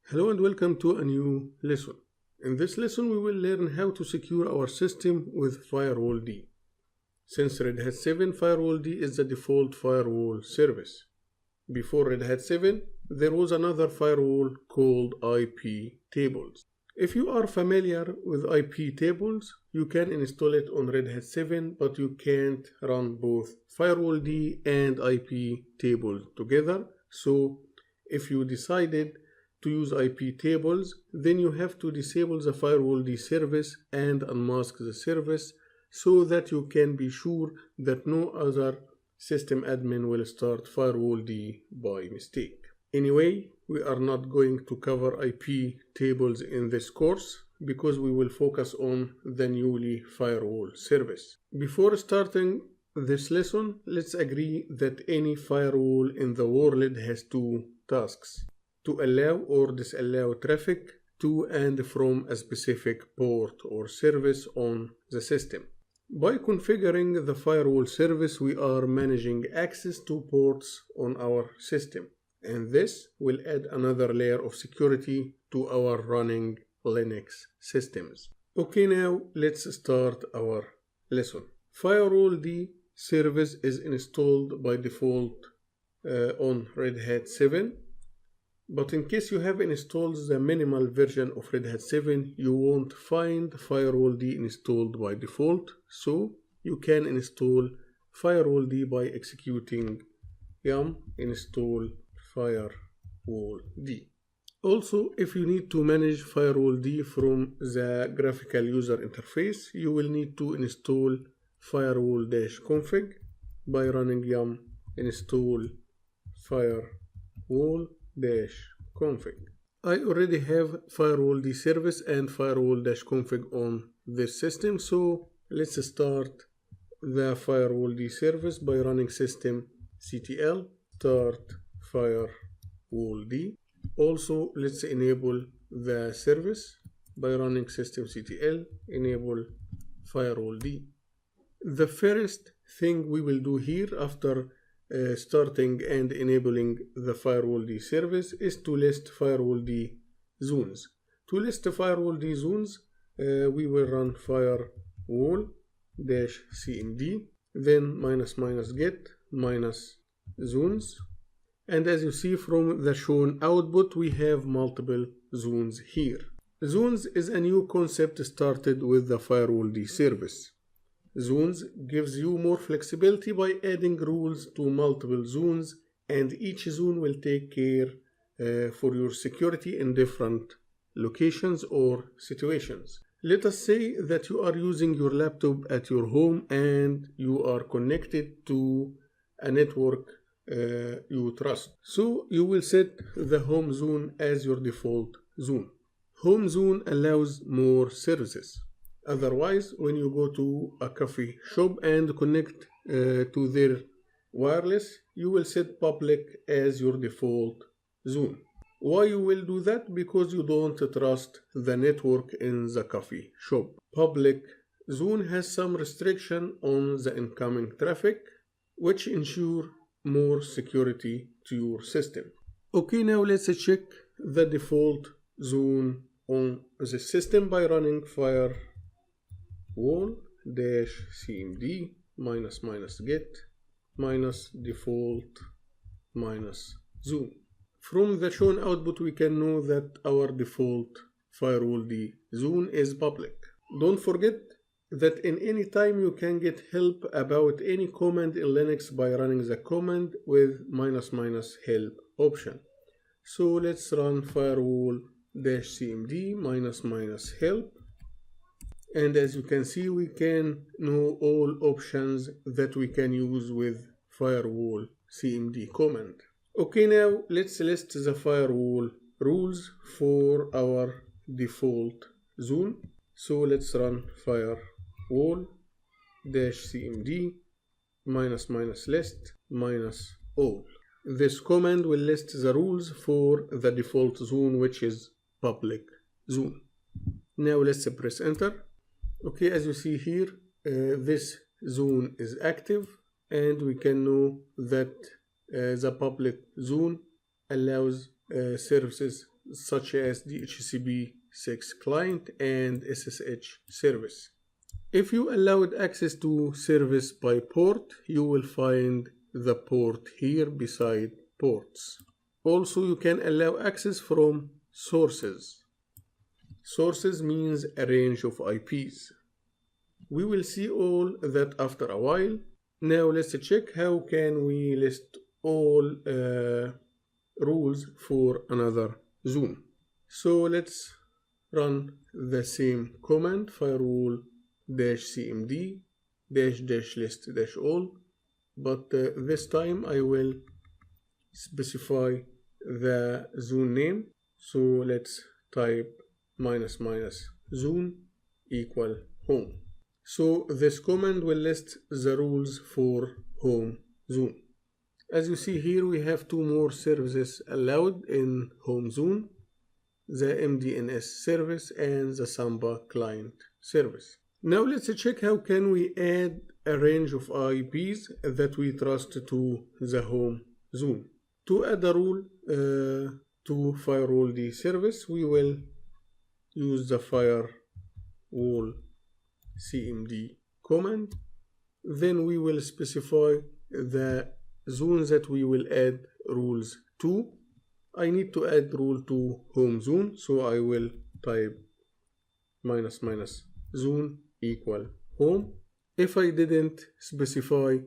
Hello and welcome to a new lesson. In this lesson we will learn how to secure our system with Firewalld. Since Red Hat 7, Firewalld is the default firewall service. Before Red Hat 7, there was another firewall called IP tables. If you are familiar with IP tables, you can install it on Red Hat 7, but you can't run both Firewalld and IP tables together. So if you decided to use IP tables, then you have to disable the Firewalld service and unmask the service so that you can be sure that no other system admin will start Firewalld by mistake. Anyway, we are not going to cover IP tables in this course because we will focus on the newly firewall service. Before starting this lesson, let's agree that any firewall in the world has two tasks: to allow or disallow traffic to and from a specific port or service on the system. By configuring the firewall service, we are managing access to ports on our system, and this will add another layer of security to our running Linux systems. Okay, now let's start our lesson. Firewalld service is installed by default on Red Hat 7. But in case you have installed the minimal version of Red Hat 7, you won't find Firewalld installed by default, so you can install Firewalld by executing yum install Firewalld. Also, if you need to manage Firewalld from the graphical user interface, you will need to install firewall-config by running yum install firewall-config. I already have Firewalld service and firewall-config on this system, so let's start the Firewalld service by running systemctl start firewalld. Also, let's enable the service by running systemctl enable firewalld. The first thing we will do here after starting and enabling the Firewalld service is to list Firewalld zones. To list Firewalld zones, we will run firewall-cmd, then -get -zones, and as you see from the shown output, we have multiple zones here. Zones is a new concept started with the Firewalld service. Zones gives you more flexibility by adding rules to multiple zones, and each zone will take care for your security in different locations or situations. Let us say that you are using your laptop at your home and you are connected to a network you trust. So you will set the home zone as your default zone. Home zone allows more services. Otherwise, when you go to a coffee shop and connect to their wireless, you will set public as your default zone. Why you will do that? Because you don't trust the network in the coffee shop. Public zone has some restriction on the incoming traffic, which ensure more security to your system. Okay, now let's check the default zone on the system by running firewall-cmd -get -default -zone. From the shown output, we can know that our default Firewalld zone is public. Don't forget that in any time you can get help about any command in Linux by running the command with --help option. So let's run firewall-cmd -help. And as you can see, we can know all options that we can use with firewall-cmd command. Okay, now let's list the firewall rules for our default zone. So let's run firewall-cmd -list -all. This command will list the rules for the default zone, which is public zone. Now let's press enter. Okay, as you see here, this zone is active, and we can know that the public zone allows services such as DHCP 6 client and SSH service. If you allowed access to service by port, you will find the port here beside ports. Also, you can allow access from sources. Sources means a range of IPs. We will see all that after a while. Now let's check how can we list all rules for another zone. So let's run the same command, firewall-cmd -list-all, but this time I will specify the zone name. So let's type --zone equal home. So this command will list the rules for home zone. As you see here, we have two more services allowed in home zone, the MDNS service and the Samba client service. Now let's check how can we add a range of IPs that we trust to the home zone. To add a rule to Firewalld service, we will use the firewall cmd command. Then we will specify the zones that we will add rules to. I need to add rule to home zone, so I will type --zone equal home. If I didn't specify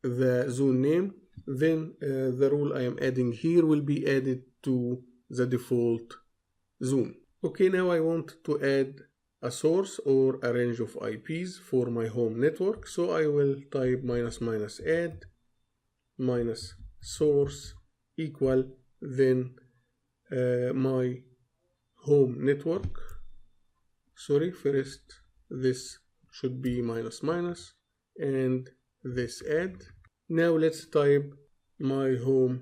the zone name, then the rule I am adding here will be added to the default zone. Okay, now I want to add a source or a range of IPs for my home network, so I will type --add -source equal then my home network. Sorry, first this should be -- and this add. Now let's type my home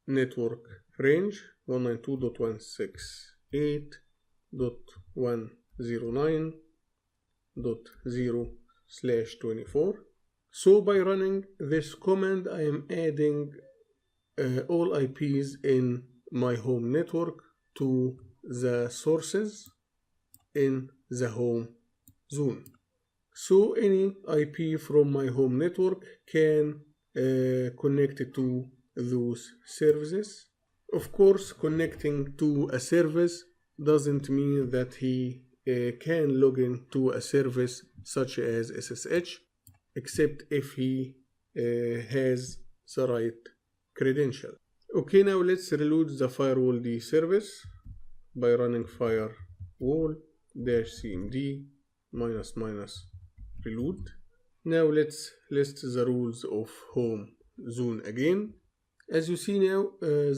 network range 192.168.109.0/24. So by running this command, I am adding all IPs in my home network to the sources in the home zone. So any IP from my home network can connect to those services. Of course, connecting to a service doesn't mean that he can log in to a service such as SSH, except if he has the right credential. Okay, now let's reload the Firewalld service by running firewall-cmd -reload. Now let's list the rules of home zone again. As you see now,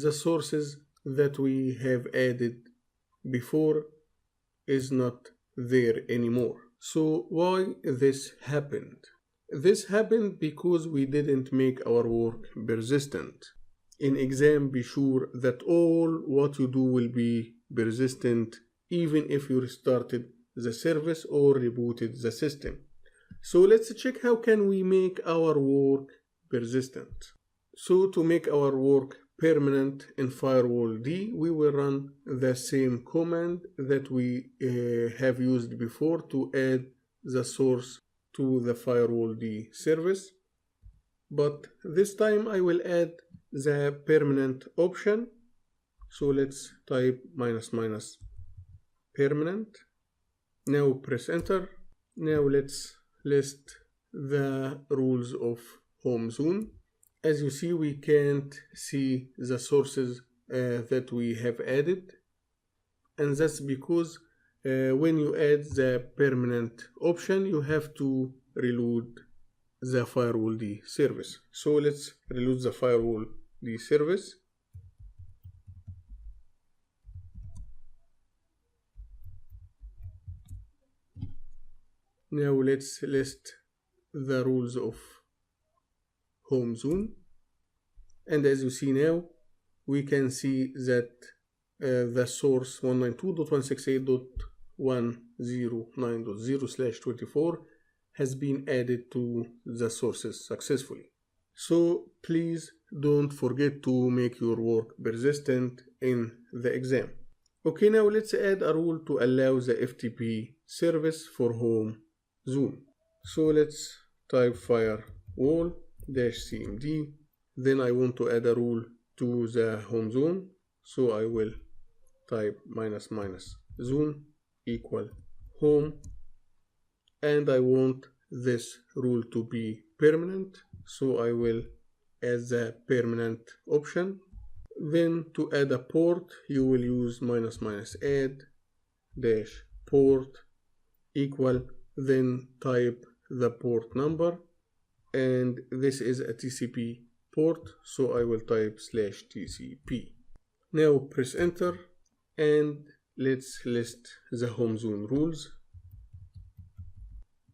the sources that we have added before is not there anymore. So why this happened? This happened because we didn't make our work persistent. In exam, be sure that all what you do will be persistent even if you restarted the service or rebooted the system. So let's check how can we make our work persistent. So to make our work permanent in Firewalld, we will run the same command that we have used before to add the source to the Firewalld service. But this time I will add the permanent option. So let's type -permanent. Now press enter. Now let's list the rules of home zone. As you see, we can't see the sources that we have added, and that's because when you add the permanent option, you have to reload the Firewalld service. So let's reload the Firewalld service. Now let's list the rules of home zone, and as you see now, we can see that the source 192.168.109.0/24 has been added to the sources successfully. So please don't forget to make your work persistent in the exam. Okay, now let's add a rule to allow the FTP service for home zone. So let's type firewall -cmd. Then I want to add a rule to the home zone. So I will type --zone equal home. And I want this rule to be permanent. So I will add the permanent option. Then to add a port, you will use --add -port equal, then type the port number, and this is a TCP port, so I will type /TCP. Now press enter and let's list the home zone rules.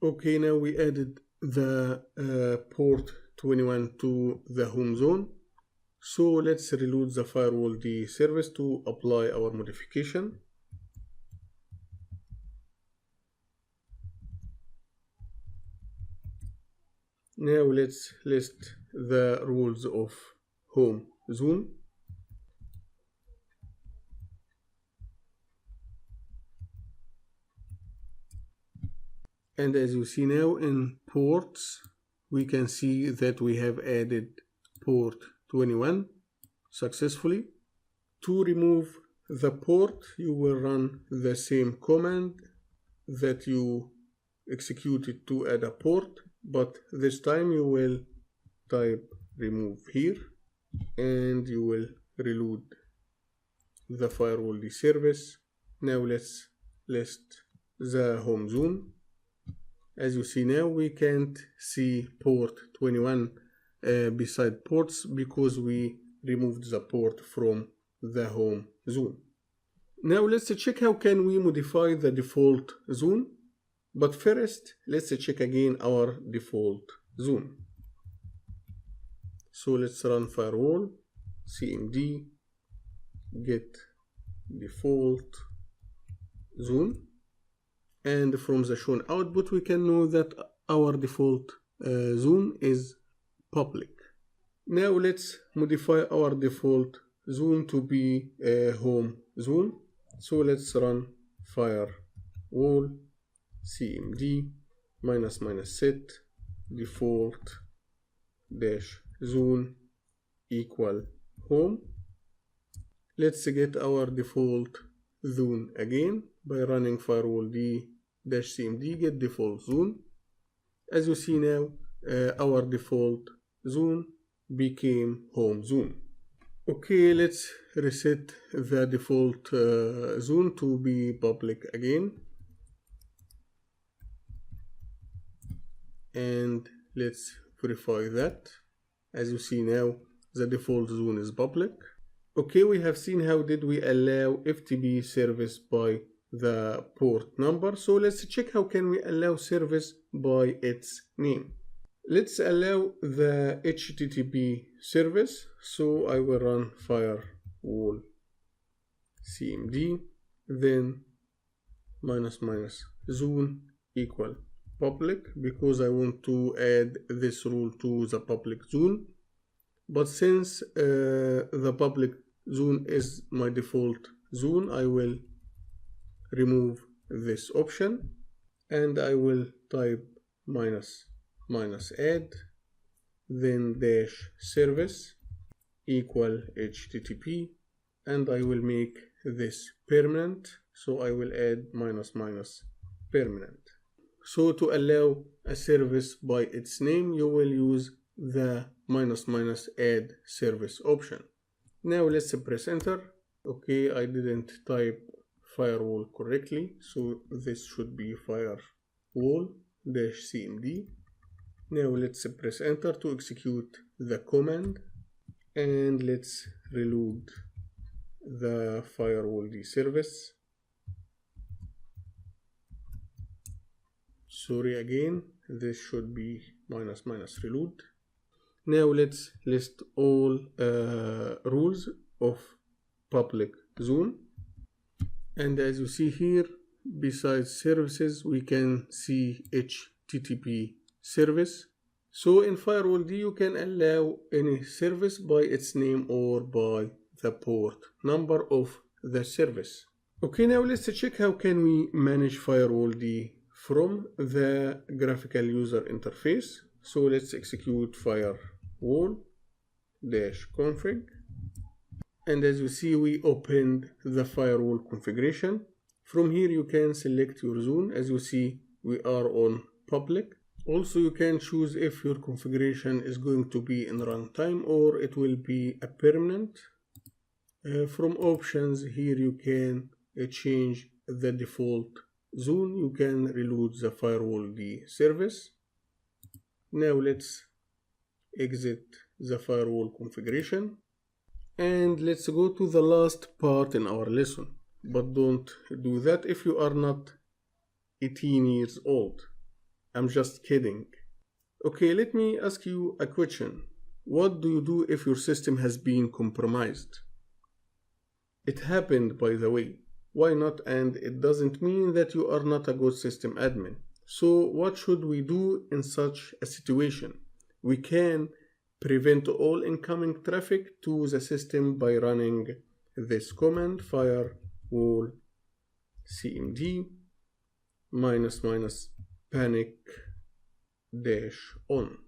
Okay, now we added the port 21 to the home zone. So let's reload the Firewalld service to apply our modification. Now let's list the rules of home zone. And as you see now in ports, we can see that we have added port 21 successfully. To remove the port, you will run the same command that you executed to add a port, but this time you will type remove here and you will reload the Firewalld service. Now let's list the home zone. As you see now, we can't see port 21 beside ports because we removed the port from the home zone. Now let's check how can we modify the default zone. But first, let's check again our default zone. So let's run firewall cmd get default zone. And from the shown output, we can know that our default zone is public. Now let's modify our default zone to be a home zone. So let's run firewall cmd --set default -zone equal home. Let's get our default zone again by running firewalld -cmd get default zone. As you see now, our default zone became home zone. Okay, let's reset the default zone to be public again. And let's verify that. As you see now, the default zone is public. Okay, we have seen how did we allow FTP service by the port number. So let's check how can we allow service by its name. Let's allow the HTTP service. So I will run firewall cmd then --zone equal public because I want to add this rule to the public zone. But since the public zone is my default zone, I will remove this option and I will type -add then -service equal HTTP, and I will make this permanent. So I will add -- permanent. So to allow a service by its name, you will use the --add service option. Now let's press enter. Okay, I didn't type firewall correctly, so this should be firewall -cmd. Now let's press enter to execute the command, and let's reload the Firewalld service. Sorry again, this should be --reload. Now let's list all rules of public zone. And as you see here, besides services, we can see HTTP service. So in Firewalld, you can allow any service by its name or by the port number of the service. Okay, now let's check how can we manage Firewalld from the graphical user interface. So let's execute firewall-config. And as you see, we opened the firewall configuration. From here, you can select your zone. As you see, we are on public. Also, you can choose if your configuration is going to be in runtime or it will be a permanent. From options here, you can change the default zone. You can reload the Firewalld service. Now let's exit the firewall configuration. And let's go to the last part in our lesson. But don't do that if you are not 18 years old. I'm just kidding. Okay, let me ask you a question. What do you do if your system has been compromised? It happened, by the way. Why not? And it doesn't mean that you are not a good system admin. So what should we do in such a situation? We can prevent all incoming traffic to the system by running this command firewall cmd --panic-on.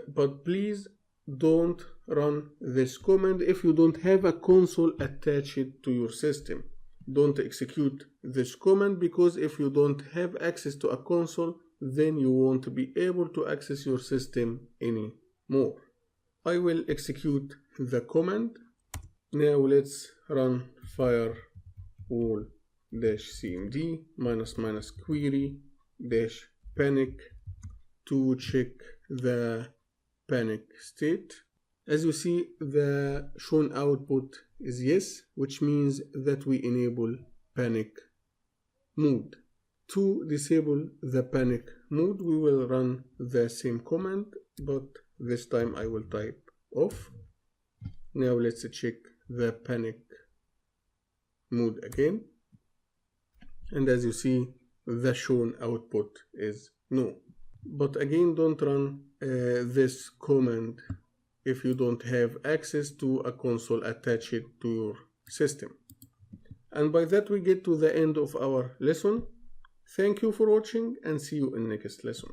But please don't run this command if you don't have a console attached to your system. Don't execute this command because if you don't have access to a console, then you won't be able to access your system anymore. I will execute the command. Now let's run firewall-cmd --query-panic to check the panic state. As you see, the shown output is yes, which means that we enable panic mode. To disable the panic mode, we will run the same command, but this time I will type off. Now let's check the panic mode again. And as you see, the shown output is no. But again, don't run this command if you don't have access to a console attached to your system. And by that we get to the end of our lesson. Thank you for watching and see you in next lesson.